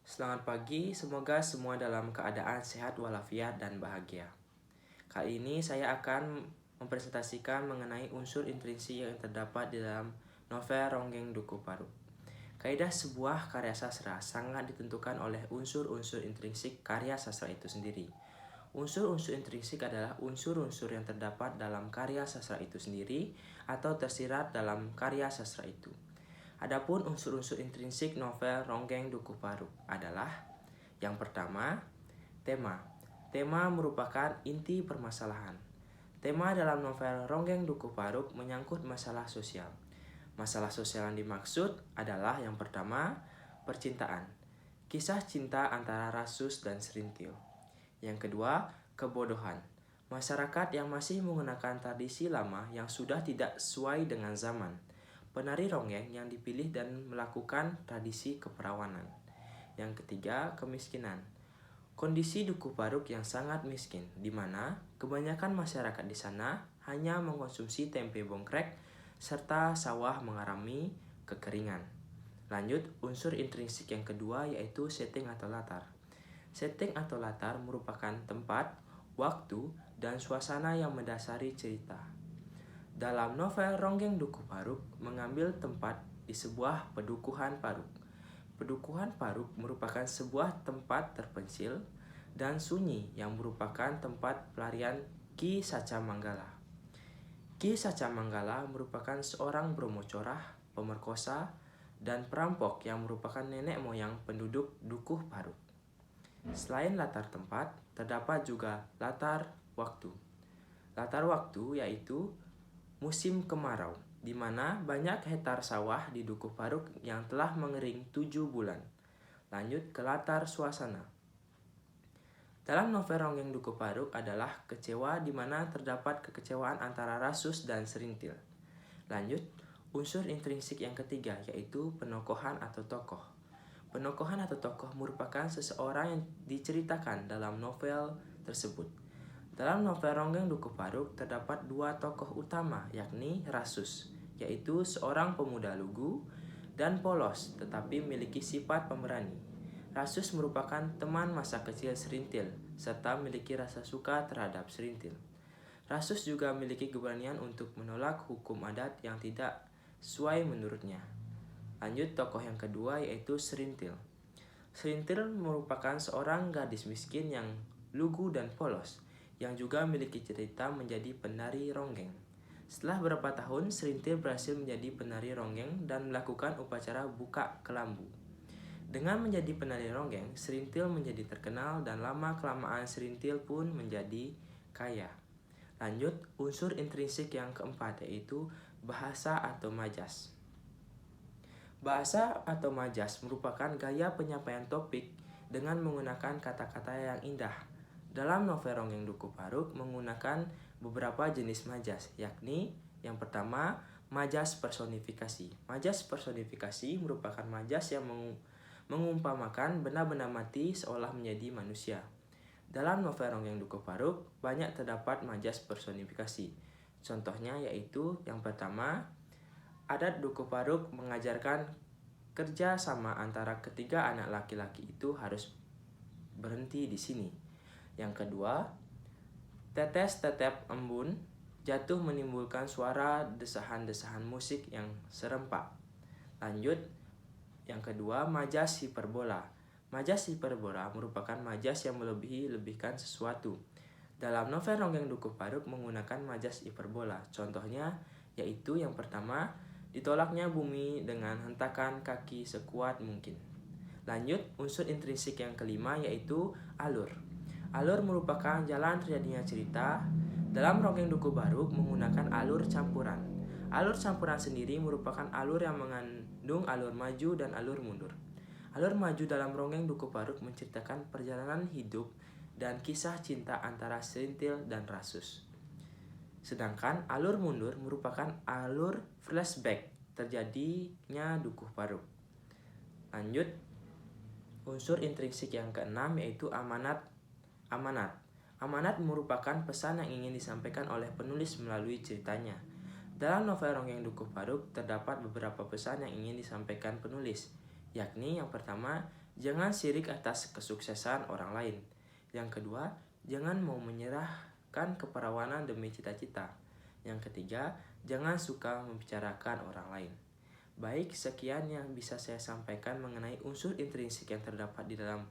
Selamat pagi, semoga semua dalam keadaan sehat walafiat dan bahagia. Kali ini saya akan mempresentasikan mengenai unsur intrinsik yang terdapat di dalam novel Ronggeng Dukuh Paruk. Kaidah sebuah karya sastra sangat ditentukan oleh unsur-unsur intrinsik karya sastra itu sendiri. Unsur-unsur intrinsik adalah unsur-unsur yang terdapat dalam karya sastra itu sendiri atau tersirat dalam karya sastra itu. Adapun unsur-unsur intrinsik novel Ronggeng Dukuh Paruk adalah: yang pertama, tema. Tema merupakan inti permasalahan. Tema dalam novel Ronggeng Dukuh Paruk menyangkut masalah sosial. Masalah sosial yang dimaksud adalah yang pertama, percintaan. Kisah cinta antara Rasus dan Serintil. Yang kedua, kebodohan. Masyarakat yang masih menggunakan tradisi lama yang sudah tidak sesuai dengan zaman. Penari ronggeng yang dipilih dan melakukan tradisi keperawanan. Yang ketiga, kemiskinan. Kondisi Dukuh Paruk yang sangat miskin, di mana kebanyakan masyarakat di sana hanya mengkonsumsi tempe bongkrek serta sawah mengalami kekeringan. Lanjut, unsur intrinsik yang kedua yaitu setting atau latar. Setting atau latar merupakan tempat, waktu, dan suasana yang mendasari cerita. Dalam novel Ronggeng Dukuh Paruk mengambil tempat di sebuah pedukuhan Paruk. Pedukuhan Paruk merupakan sebuah tempat terpencil dan sunyi yang merupakan tempat pelarian Ki Sacamanggala. Ki Sacamanggala merupakan seorang bromocorah, pemerkosa, dan perampok yang merupakan nenek moyang penduduk Dukuh Paruk. Selain latar tempat, terdapat juga latar waktu. Latar waktu yaitu musim kemarau, di mana banyak hektar sawah di Dukuh Paruk yang telah mengering 7 bulan. Lanjut ke latar suasana. Dalam novel Ronggeng Dukuh Paruk adalah kecewa, di mana terdapat kekecewaan antara Rasus dan Serintil. Lanjut, unsur intrinsik yang ketiga yaitu penokohan atau tokoh. Penokohan atau tokoh merupakan seseorang yang diceritakan dalam novel tersebut. Dalam novel Ronggeng Dukuh Paruk terdapat dua tokoh utama, yakni Rasus, yaitu seorang pemuda lugu dan polos tetapi memiliki sifat pemberani. Rasus merupakan teman masa kecil Serintil serta memiliki rasa suka terhadap Serintil. Rasus juga memiliki keberanian untuk menolak hukum adat yang tidak sesuai menurutnya. Lanjut, tokoh yang kedua yaitu Serintil. Serintil merupakan seorang gadis miskin yang lugu dan polos, yang juga memiliki cerita menjadi penari ronggeng. Setelah beberapa tahun, Serintil berhasil menjadi penari ronggeng dan melakukan upacara buka kelambu. Dengan menjadi penari ronggeng, Serintil menjadi terkenal dan lama-kelamaan Serintil pun menjadi kaya. Lanjut, unsur intrinsik yang keempat yaitu bahasa atau majas. Bahasa atau majas merupakan gaya penyampaian topik dengan menggunakan kata-kata yang indah. Dalam novel Ronggeng Dukuh Paruk menggunakan beberapa jenis majas, yakni yang pertama, majas personifikasi. Majas personifikasi merupakan majas yang mengumpamakan benda-benda mati seolah menjadi manusia. Dalam novel Ronggeng Dukuh Paruk banyak terdapat majas personifikasi. Contohnya yaitu yang pertama, adat Dukuh Paruk mengajarkan kerja sama antara ketiga anak laki-laki itu harus berhenti di sini. Yang kedua, tetes tetep embun jatuh menimbulkan suara desahan-desahan musik yang serempak. Lanjut, yang kedua, majas hiperbola. Majas hiperbola merupakan majas yang melebih-lebihkan sesuatu. Dalam novel Ronggeng Dukuh Paruk menggunakan majas hiperbola. Contohnya yaitu yang pertama, ditolaknya bumi dengan hentakan kaki sekuat mungkin. Lanjut, unsur intrinsik yang kelima yaitu alur. Alur merupakan jalan terjadinya cerita. Dalam Ronggeng Dukuh Paruk menggunakan alur campuran. Alur campuran sendiri merupakan alur yang mengandung alur maju dan alur mundur. Alur maju dalam Ronggeng Dukuh Paruk menceritakan perjalanan hidup dan kisah cinta antara Serintil dan Rasus. Sedangkan alur mundur merupakan alur flashback terjadinya Dukuh Paruk. Lanjut, unsur intrinsik yang keenam yaitu amanat. Amanat merupakan pesan yang ingin disampaikan oleh penulis melalui ceritanya. Dalam novel Ronggeng Dukuh Paruk terdapat beberapa pesan yang ingin disampaikan penulis, yakni yang pertama, Jangan sirik atas kesuksesan orang lain. Yang kedua, jangan mau menyerahkan keperawanan demi cita-cita. Yang ketiga, jangan suka membicarakan orang lain. Baik, sekian yang bisa saya sampaikan mengenai unsur intrinsik yang terdapat di dalam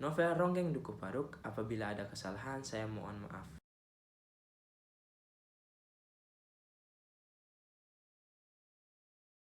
novel Ronggeng Dukuh Paruk. Apabila ada kesalahan, saya mohon maaf.